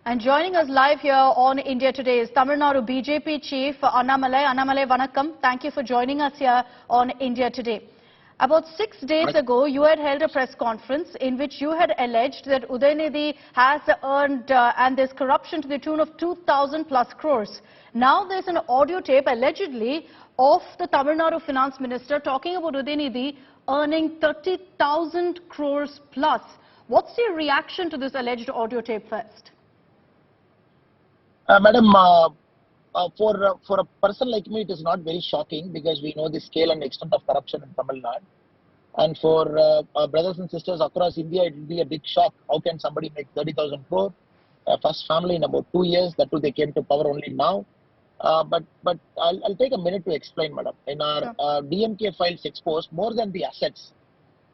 And joining us live here on India Today is Tamil Nadu BJP Chief Annamalai. Annamalai, vanakkam. Thank you for joining us here on India Today. About 6 days ago, you had held a press conference in which you had alleged that Udayanidhi has earned and there's corruption to the tune of 2,000 plus crores. Now there's an audio tape allegedly of the Tamil Nadu Finance Minister talking about Udayanidhi earning 30,000 crores plus. What's your reaction to this alleged audio tape first? Madam, for a person like me, it is not very shocking because we know the scale and extent of corruption in Tamil Nadu. And for our brothers and sisters across India, it will be a big shock. How can somebody make 30,000 crore? First family in about 2 years. That too, they came to power only now. But I'll take a minute to explain, madam. In our DMK files exposed, more than the assets.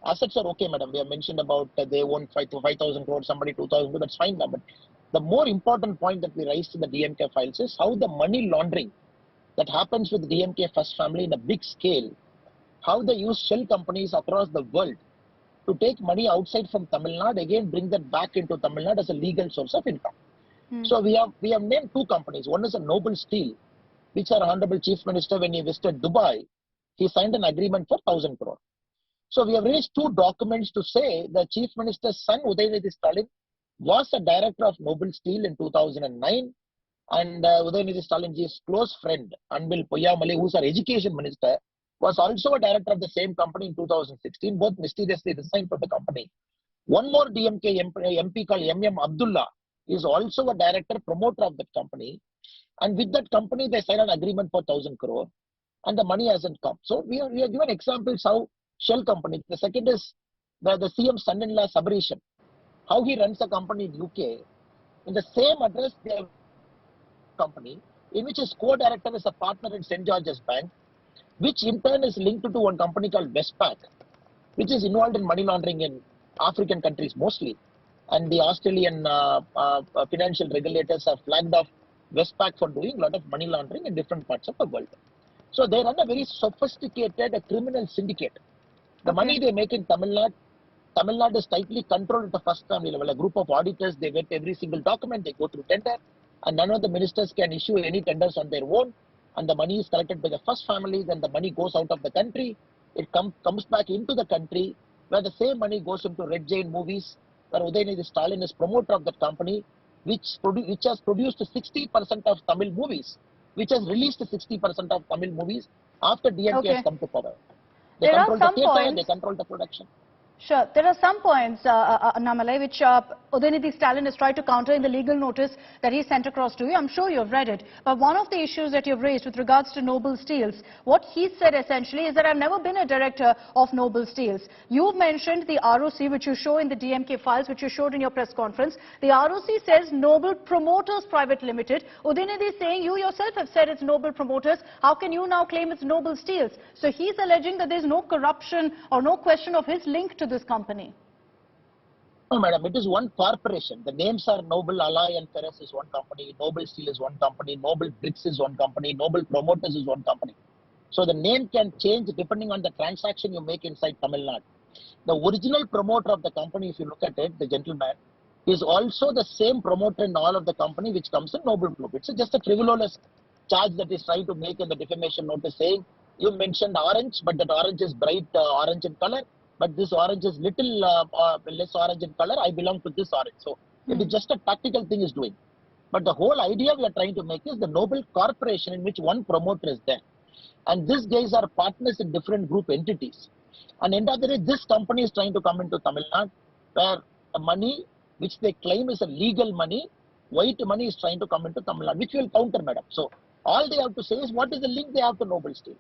Assets are okay, madam. We have mentioned about they own 5,000 crore, somebody 2,000 crore. That's fine, madam. But the more important point that we raised in the DMK files is how the money laundering that happens with DMK first family in a big scale, how they use shell companies across the world to take money outside from Tamil Nadu, again bring that back into Tamil Nadu as a legal source of income. So we have named two companies. One is a Noble Steel, which our Honorable Chief Minister, when he visited Dubai, he signed an agreement for 1,000 crore. So we have raised two documents to say the Chief Minister's son, Udayanidhi Stalin, was a director of Noble Steel in 2009, and Udayanidhi Stalinji's close friend, Anbil Poyyamali, who is our education minister, was also a director of the same company in 2016. Both mysteriously resigned from the company. One more DMK MP called M.M. Abdullah is also a director, promoter of that company. And with that company, they signed an agreement for 1,000 crore, and the money hasn't come. So we are given examples how shell company. The second is the CM's son-in-law, Sabarishan. How he runs a company in UK, in the same address, they have a company in which his co-director is a partner in St. George's Bank, which in turn is linked to one company called Westpac, which is involved in money laundering in African countries mostly. And the Australian financial regulators have flagged off Westpac for doing a lot of money laundering in different parts of the world. So they run a very sophisticated criminal syndicate. The money they make in Tamil Nadu is tightly controlled at the first family level. A group of auditors, they vet every single document, they go through tender, and none of the ministers can issue any tenders on their own. And the money is collected by the first family, then the money goes out of the country. It comes back into the country, where the same money goes into Red Giant Movies, where Udayanidhi Stalin is promoter of that company, which has produced 60% of Tamil movies, which has released 60% of Tamil movies after DMK has come to power. They control the theatre, they control the production. Sure. There are some points, Annamalai, which Udayanidhi Stalin has tried to counter in the legal notice that he sent across to you. I'm sure you've read it. But one of the issues that you've raised with regards to Noble Steels, what he said essentially is that I've never been a director of Noble Steels. You've mentioned the ROC, which you show in the DMK files, which you showed in your press conference. The ROC says Noble Promoters Private Limited. Udayanidhi is saying you yourself have said it's Noble Promoters. How can you now claim it's Noble Steels? So he's alleging that there's no corruption or no question of his link to this company. No, madam, it is one corporation. The names are Noble Alloy and Ferrous is one company, Noble Steel is one company, Noble Bricks is one company, Noble Promoters is one company. So the name can change depending on the transaction you make inside Tamil Nadu. The original promoter of the company, if you look at it, the gentleman, is also the same promoter in all of the company which comes in Noble Group. It's just a frivolous charge that is trying to make in the defamation notice saying, you mentioned orange, but that orange is bright orange in color. But this orange is little less orange in color. I belong to this orange. So it is just a tactical thing is doing. But the whole idea we are trying to make is the Noble Corporation in which one promoter is there. And these guys are partners in different group entities. And end of the day, this company is trying to come into Tamil Nadu, where the money which they claim is a legal money, white money is trying to come into Tamil Nadu, which will counter, madam. So all they have to say is what is the link they have to Noble Steel.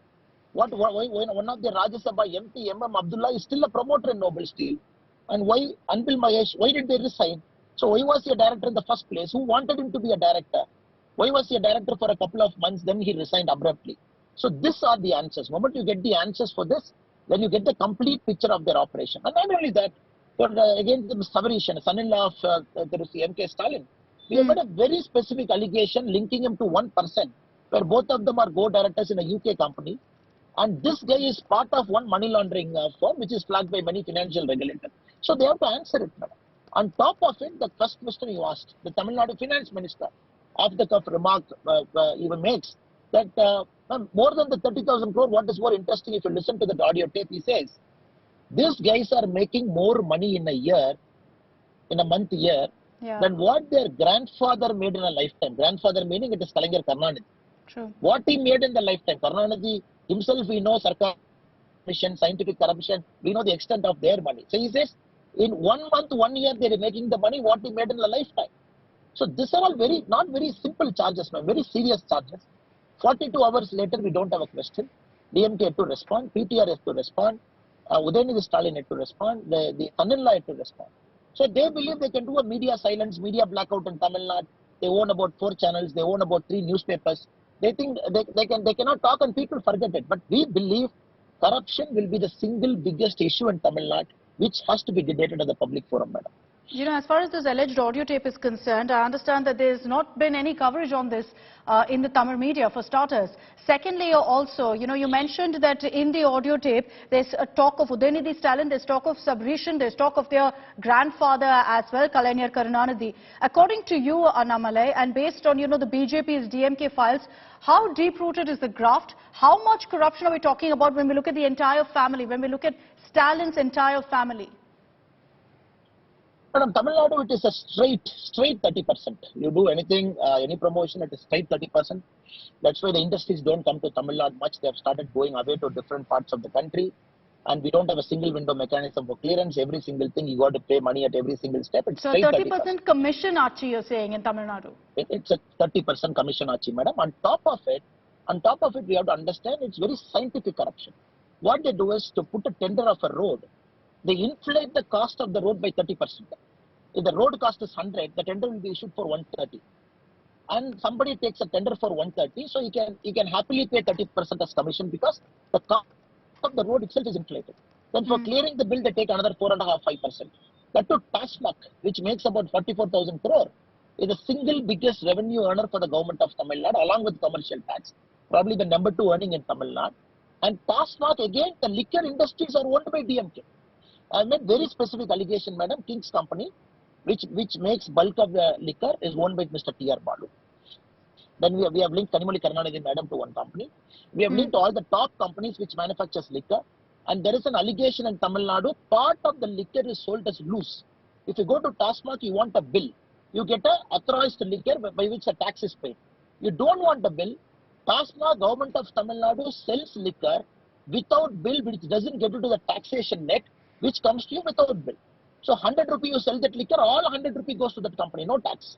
Why one of the Rajya Sabha MP, M.M. Abdullah, is still a promoter in Noble Steel? And why Anbil Mahesh, why did they resign? So why was he a director in the first place? Who wanted him to be a director? Why was he a director for a couple of months, then he resigned abruptly? So these are the answers. The moment you get the answers for this, then you get the complete picture of their operation. And not only that, but again, the Sabarishan, son-in-law of M.K. Stalin, we have got a very specific allegation linking him to one person, where both of them are co-directors in a UK company. And this guy is part of one money laundering firm which is flagged by many financial regulators. So they have to answer it, madam. On top of it, the first question you asked, the Tamil Nadu finance minister, off the cuff remark even makes that more than the 30,000 crore, what is more interesting, if you listen to the audio tape, he says, these guys are making more money in a year, in a month year, than what their grandfather made in a lifetime. Grandfather meaning it is Kalaignar Karunanidhi. True. What he made in the lifetime. Karunanidhi himself, we know, Sarkar corruption, scientific corruption, we know the extent of their money. So he says, in 1 month, 1 year, they are making the money what he made in a lifetime. So these are all not very simple charges, man, very serious charges. 42 hours later, we don't have a question. DMK had to respond, PTR has to respond, Udayanidhi Stalin had to respond, the son-in-law had to respond. So they believe they can do a media silence, media blackout in Tamil Nadu. They own about 4 channels, they own about 3 newspapers. They think they cannot talk and people forget it. But we believe corruption will be the single biggest issue in Tamil Nadu, which has to be debated at the public forum, madam. You know, as far as this alleged audio tape is concerned, I understand that there's not been any coverage on this in the Tamil media, for starters. Secondly, also, you know, you mentioned that in the audio tape, there's a talk of Udayanidhi Stalin, there's talk of Subhrishan, there's talk of their grandfather as well, Kalaignar Karunanidhi. According to you, Annamalai, and based on, you know, the BJP's DMK files, how deep-rooted is the graft? How much corruption are we talking about when we look at the entire family, when we look at Stalin's entire family? Madam, Tamil Nadu, it is a straight 30%. You do anything, any promotion, it is straight 30%. That's why the industries don't come to Tamil Nadu much. They have started going away to different parts of the country. And we don't have a single window mechanism for clearance. Every single thing, you got to pay money at every single step. It's so straight 30% commission, Archie, you're saying, in Tamil Nadu? It's a 30% commission, Archie, madam. On top of it, we have to understand it's very scientific corruption. What they do is to put a tender of a road, they inflate the cost of the road by 30%. If the road cost is 100, the tender will be issued for 130. And somebody takes a tender for 130, so he can happily pay 30% as commission because the cost of the road itself is inflated. Then for clearing the bill, they take another 4.5–5%. That to TASMAC, which makes about 44,000 crore, is the single biggest revenue earner for the government of Tamil Nadu, along with commercial tax. Probably the number 2 earning in Tamil Nadu. And TASMAC, again, the liquor industries are owned by DMK. I made very specific allegation, madam. King's Company, which makes bulk of the liquor, is owned by Mr. T.R. Balu. Then we have linked Kanimozhi Karunanidhi, madam, to one company. We have linked all the top companies which manufactures liquor. And there is an allegation in Tamil Nadu, part of the liquor is sold as loose. If you go to TASMAC, you want a bill. You get a authorized liquor by which the tax is paid. You don't want the bill. TASMAC, government of Tamil Nadu, sells liquor without bill, which doesn't get into the taxation net, which comes to you without bill. So 100 rupee you sell that liquor, all 100 rupee goes to that company, no tax.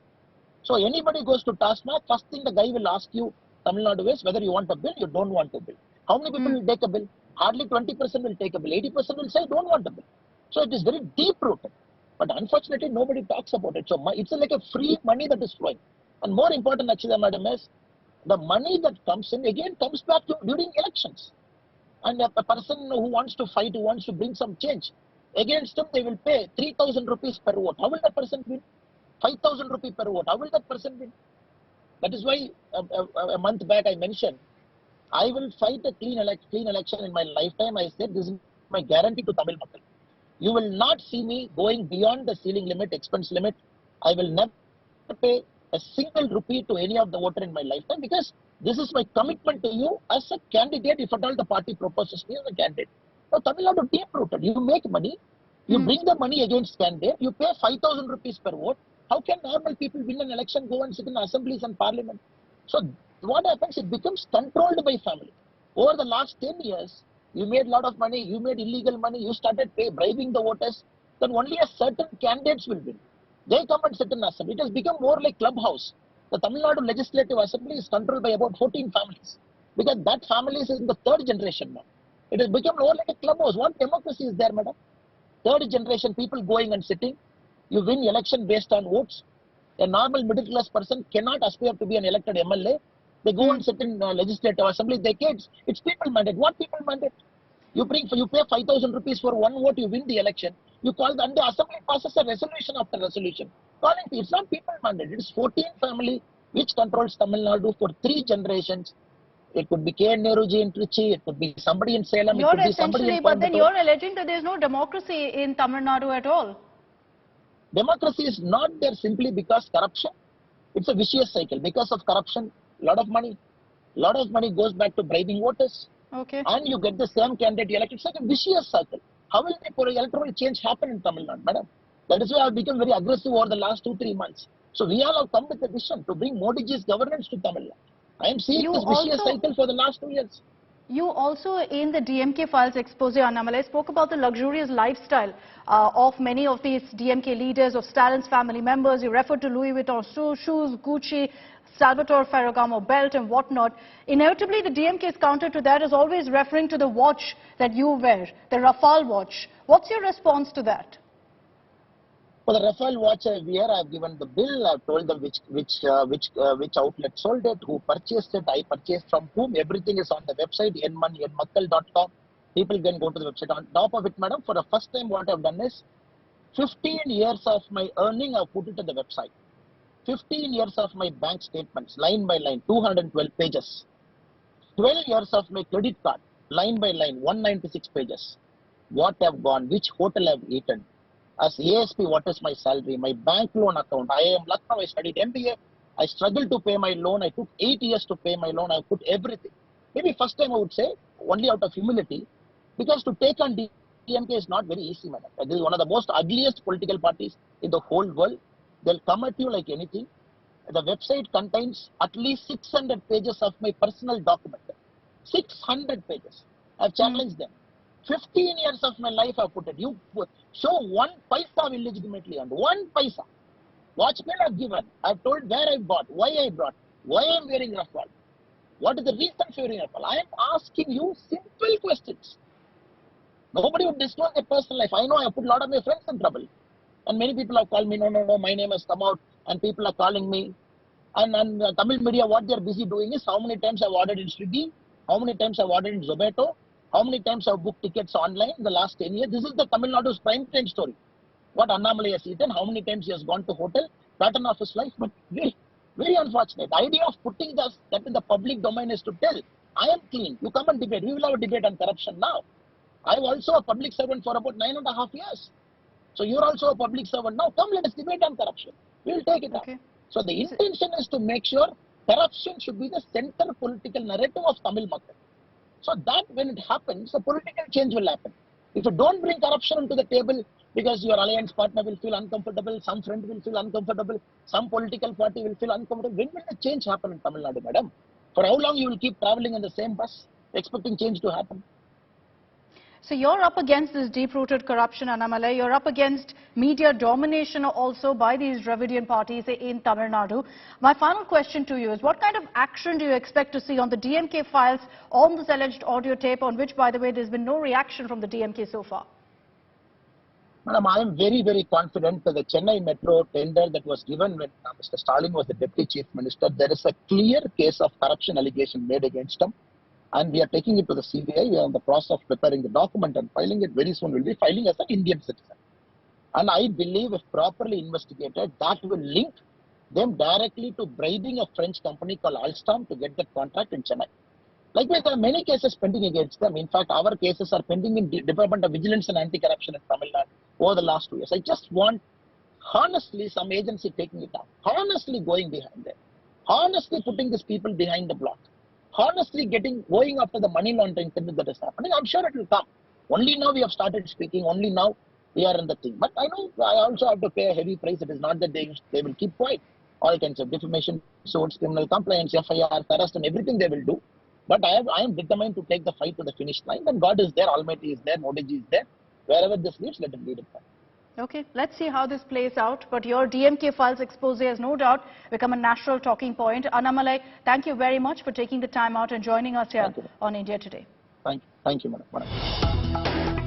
So anybody goes to TASMAC, first thing the guy will ask you, Tamil Nadu is, whether you want a bill, you don't want a bill. How many people will take a bill? Hardly 20% will take a bill. 80% will say, don't want a bill. So it is very deep-rooted. But unfortunately, nobody talks about it. So it's like a free money that is flowing. And more important, actually, madam, is the money that comes in, again, comes back to during elections. And a person who wants to fight, who wants to bring some change, against him, they will pay 3,000 rupees per vote. How will that person win? 5,000 rupees per vote. How will that person win? That is why a month back I mentioned, I will fight a clean election in my lifetime. I said, this is my guarantee to Tamil Makkal. You will not see me going beyond the ceiling limit, expense limit. I will never pay a single rupee to any of the voter in my lifetime because this is my commitment to you as a candidate, if at all the party proposes me as a candidate. Now, Tamil Nadu deep-rooted. You make money, you bring the money against candidate, you pay 5,000 rupees per vote. How can normal people win an election, go and sit in assemblies and parliament? So what happens, it becomes controlled by family. Over the last 10 years, you made a lot of money, you made illegal money, you started bribing the voters, then only a certain candidates will win. They come and sit in assembly. It has become more like clubhouse. The Tamil Nadu Legislative Assembly is controlled by about 14 families. Because that family is in the 3rd generation now. It has become more like a clubhouse. What democracy is there, madam? 3rd generation people going and sitting. You win election based on votes. A normal middle class person cannot aspire to be an elected MLA. They go and sit in Legislative Assembly. Decades. It's people mandate. What people mandate? You pay 5,000 rupees for one vote, you win the election. You call and the assembly passes a resolution after resolution. It's not people mandate. It is 14 family which controls Tamil Nadu for 3 generations. It could be K. Nehruji in Trichy, it could be somebody in Salem, it could be somebody in But then Coimbatore. you're alleging that there's no democracy in Tamil Nadu at all. Democracy is not there simply because corruption. It's a vicious cycle. Because of corruption, lot of money goes back to bribing voters. Okay. And you get the same candidate elected. It's like a vicious cycle. How will the electoral change happen in Tamil Nadu, madam? That is why I have become very aggressive over the last 2-3 months. So we all have come with a vision to bring Modi ji's governance to Tamil Nadu. I am seeing this vicious cycle for the last 2 years. You also, in the DMK files expose, Annamalai, spoke about the luxurious lifestyle of many of these DMK leaders, of Stalin's family members. You referred to Louis Vuitton shoes, Gucci, Salvatore Ferragamo belt and whatnot. Inevitably, the DMK's counter to that is always referring to the watch that you wear, the Rafale watch. What's your response to that? For the Rafale watch I wear, I have given the bill. I have told them which outlet sold it, who purchased it, I purchased from whom. Everything is on the website, yenmakkal.com. People can go to the website. On top of it, madam, for the first time, what I have done is 15 years of my earning, I have put it on the website. 15 years of my bank statements, line by line, 212 pages. 12 years of my credit card, line by line, 196 pages. What I have gone, which hotel I have eaten. As ASP, what is my salary, my bank loan account. I am Lucknow, I studied MBA. I struggled to pay my loan. I took 8 years to pay my loan. I put everything. Maybe first time I would say, only out of humility, because to take on DMK is not very easy, madam. This is one of the most ugliest political parties in the whole world. They'll come at you like anything. The website contains at least 600 pages of my personal document. 600 pages. I've challenged them. 15 years of my life I've put it. You show 1 paisa illegitimately earned. 1 paisa. Watchman I've given. I've told where I bought, why I brought, why I'm wearing Rafale. What is the reason for wearing Rafale? I am asking you simple questions. Nobody would disclose their personal life. I know I have put a lot of my friends in trouble. And many people have called me, no, my name has come out. And people are calling me. And Tamil media, what they are busy doing is how many times I've ordered in Swiggy, how many times I've ordered in Zomato, how many times I've booked tickets online in the last 10 years. This is the Tamil Nadu's prime time story. What Annamalai has eaten, how many times he has gone to hotel, pattern of his life. But very, very unfortunate. The idea of putting that in the public domain is to tell, I am clean. You come and debate. We will have a debate on corruption now. I am also a public servant for about 9.5 years. So you're also a public servant now. Come, let us debate on corruption. We will take it up. So the intention is to make sure corruption should be the center political narrative of Tamil market. So that when it happens, a political change will happen. If you don't bring corruption into the table, because your alliance partner will feel uncomfortable, some friend will feel uncomfortable, some political party will feel uncomfortable, when will the change happen in Tamil Nadu, madam? For how long you will keep traveling in the same bus, expecting change to happen? So you're up against this deep-rooted corruption, Annamalai. You're up against media domination also by these Dravidian parties in Tamil Nadu. My final question to you is, what kind of action do you expect to see on the DMK files on this alleged audio tape, on which, by the way, there's been no reaction from the DMK so far? Madam, I am very, very confident that the Chennai Metro tender that was given when Mr. Stalin was the Deputy Chief Minister, there is a clear case of corruption allegation made against him. And we are taking it to the CBI. We are in the process of preparing the document and filing it. Very soon we'll be filing as an Indian citizen. And I believe if properly investigated, that will link them directly to bribing a French company called Alstom to get that contract in Chennai. Likewise, there are many cases pending against them. In fact, our cases are pending in Department of Vigilance and Anti-Corruption in Tamil Nadu over the last 2 years. I just want, honestly, some agency taking it up, honestly going behind them, honestly putting these people behind the block. Honestly going after the money laundering thing that is happening. I'm sure it will come. Only now we have started speaking. Only now we are in the thing. But I know I also have to pay a heavy price. It is not that they will keep quiet. All kinds of defamation, suits, criminal complaints, FIR, arrest and everything they will do. But I am determined to take the fight to the finish line. And God is there, Almighty is there, Modi ji is there. Wherever this leads, let it lead it. Okay, let's see how this plays out. But your DMK files expose has no doubt become a national talking point. Annamalai, thank you very much for taking the time out and joining us here on India Today. Thank you, madam.